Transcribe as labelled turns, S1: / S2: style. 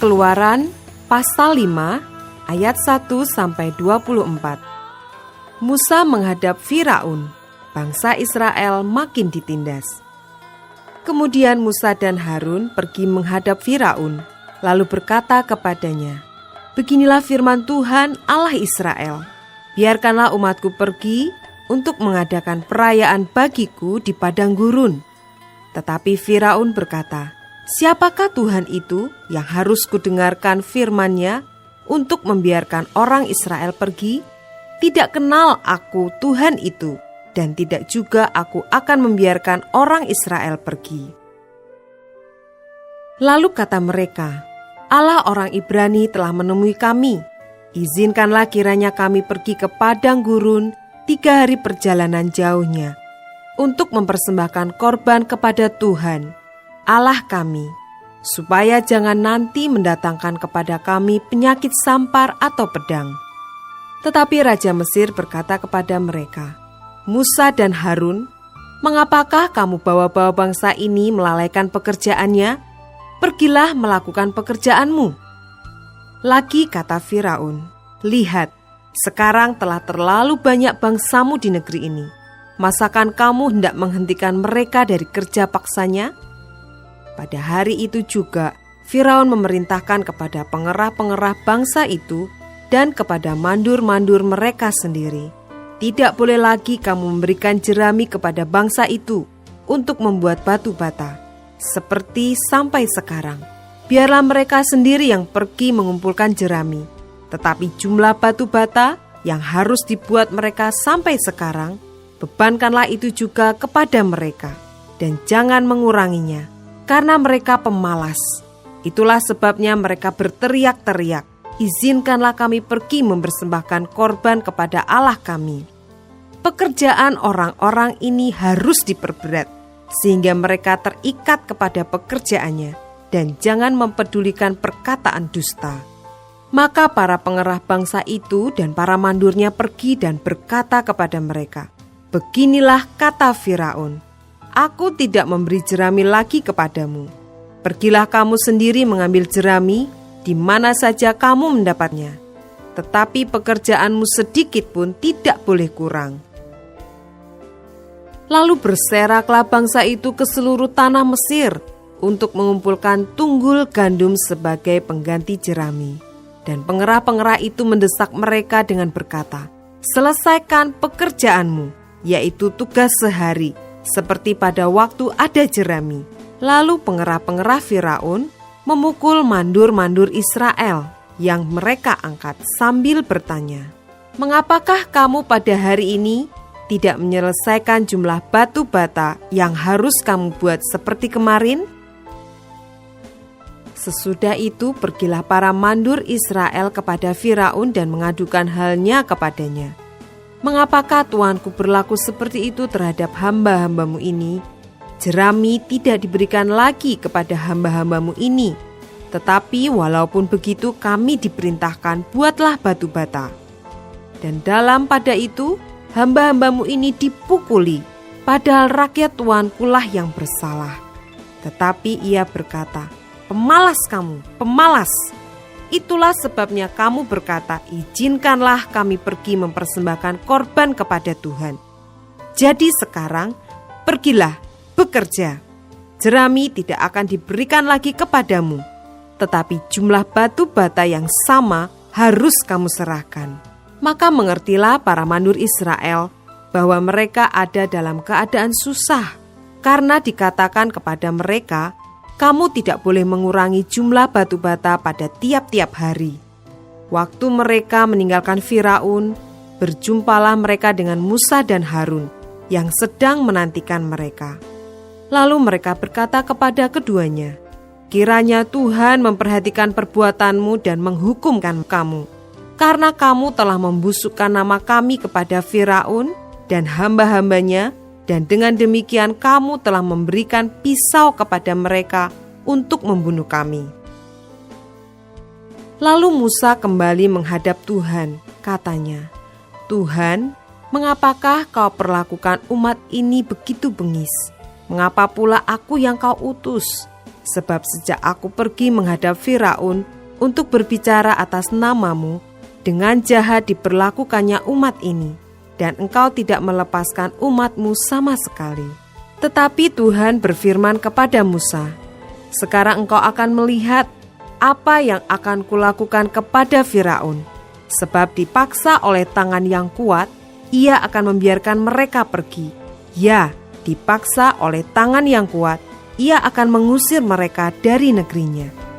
S1: Keluaran pasal 5 ayat 1-24. Musa menghadap Firaun, bangsa Israel makin ditindas. Kemudian Musa dan Harun pergi menghadap Firaun, lalu berkata kepadanya, "Beginilah firman Tuhan Allah Israel, biarkanlah umatku pergi untuk mengadakan perayaan bagiku di padang gurun." Tetapi Firaun berkata, "Siapakah Tuhan itu yang harus kudengarkan firman-Nya untuk membiarkan orang Israel pergi? Tidak kenal aku Tuhan itu, dan tidak juga aku akan membiarkan orang Israel pergi." Lalu kata mereka, "Allah orang Ibrani telah menemui kami. Izinkanlah kiranya kami pergi ke padang gurun 3 hari perjalanan jauhnya, untuk mempersembahkan korban kepada Tuhan, Allah kami, supaya jangan nanti mendatangkan kepada kami penyakit sampar atau pedang." Tetapi Raja Mesir berkata kepada mereka, "Musa dan Harun, mengapakah kamu bawa-bawa bangsa ini melalaikan pekerjaannya? Pergilah melakukan pekerjaanmu." Lagi kata Firaun, "Lihat, sekarang telah terlalu banyak bangsamu di negeri ini. Masakan kamu hendak menghentikan mereka dari kerja paksanya?" Pada hari itu juga Firaun memerintahkan kepada pengerah-pengerah bangsa itu dan kepada mandur-mandur mereka sendiri, "Tidak boleh lagi kamu memberikan jerami kepada bangsa itu untuk membuat batu bata, seperti sampai sekarang. Biarlah mereka sendiri yang pergi mengumpulkan jerami, tetapi jumlah batu bata yang harus dibuat mereka sampai sekarang, bebankanlah itu juga kepada mereka, dan jangan menguranginya, karena mereka pemalas. Itulah sebabnya mereka berteriak-teriak, 'Izinkanlah kami pergi mempersembahkan korban kepada Allah kami.' Pekerjaan orang-orang ini harus diperberat, sehingga mereka terikat kepada pekerjaannya, dan jangan mempedulikan perkataan dusta." Maka para pengerah bangsa itu dan para mandurnya pergi dan berkata kepada mereka, "Beginilah kata Firaun, aku tidak memberi jerami lagi kepadamu. Pergilah kamu sendiri mengambil jerami di mana saja kamu mendapatnya. Tetapi pekerjaanmu sedikit pun tidak boleh kurang." Lalu berseraklah bangsa itu ke seluruh tanah Mesir untuk mengumpulkan tunggul gandum sebagai pengganti jerami. Dan pengerah-pengerah itu mendesak mereka dengan berkata, "Selesaikan pekerjaanmu, yaitu tugas sehari, seperti pada waktu ada jerami." Lalu pengerah-pengerah Firaun memukul mandur-mandur Israel yang mereka angkat sambil bertanya, "Mengapakah kamu pada hari ini tidak menyelesaikan jumlah batu bata yang harus kamu buat seperti kemarin?" Sesudah itu pergilah para mandur Israel kepada Firaun dan mengadukan halnya kepadanya. "Mengapakah tuanku berlaku seperti itu terhadap hamba-hambamu ini? Jerami tidak diberikan lagi kepada hamba-hambamu ini. Tetapi walaupun begitu kami diperintahkan buatlah batu bata. Dan dalam pada itu hamba-hambamu ini dipukuli, padahal rakyat tuankulah yang bersalah." Tetapi ia berkata, "Pemalas kamu, pemalas. Itulah sebabnya kamu berkata, 'Izinkanlah kami pergi mempersembahkan korban kepada Tuhan.' Jadi sekarang pergilah, bekerja. Jerami tidak akan diberikan lagi kepadamu, tetapi jumlah batu bata yang sama harus kamu serahkan." Maka mengertilah para mandur Israel bahwa mereka ada dalam keadaan susah, karena dikatakan kepada mereka, "Kamu tidak boleh mengurangi jumlah batu bata pada tiap-tiap hari." Waktu mereka meninggalkan Firaun, berjumpalah mereka dengan Musa dan Harun yang sedang menantikan mereka. Lalu mereka berkata kepada keduanya, "Kiranya Tuhan memperhatikan perbuatanmu dan menghukumkan kamu, karena kamu telah membusukkan nama kami kepada Firaun dan hamba-hambanya, dan dengan demikian kamu telah memberikan pisau kepada mereka untuk membunuh kami." Lalu Musa kembali menghadap Tuhan, katanya, "Tuhan, mengapakah kau perlakukan umat ini begitu bengis? Mengapa pula aku yang kau utus? Sebab sejak aku pergi menghadap Firaun untuk berbicara atas namamu, dengan jahat diperlakukannya umat ini, dan engkau tidak melepaskan umatmu sama sekali. Tetapi Tuhan berfirman kepada Musa, sekarang engkau akan melihat apa yang akan kulakukan kepada Firaun. Sebab dipaksa oleh tangan yang kuat, ia akan membiarkan mereka pergi. Ya, dipaksa oleh tangan yang kuat, ia akan mengusir mereka dari negerinya.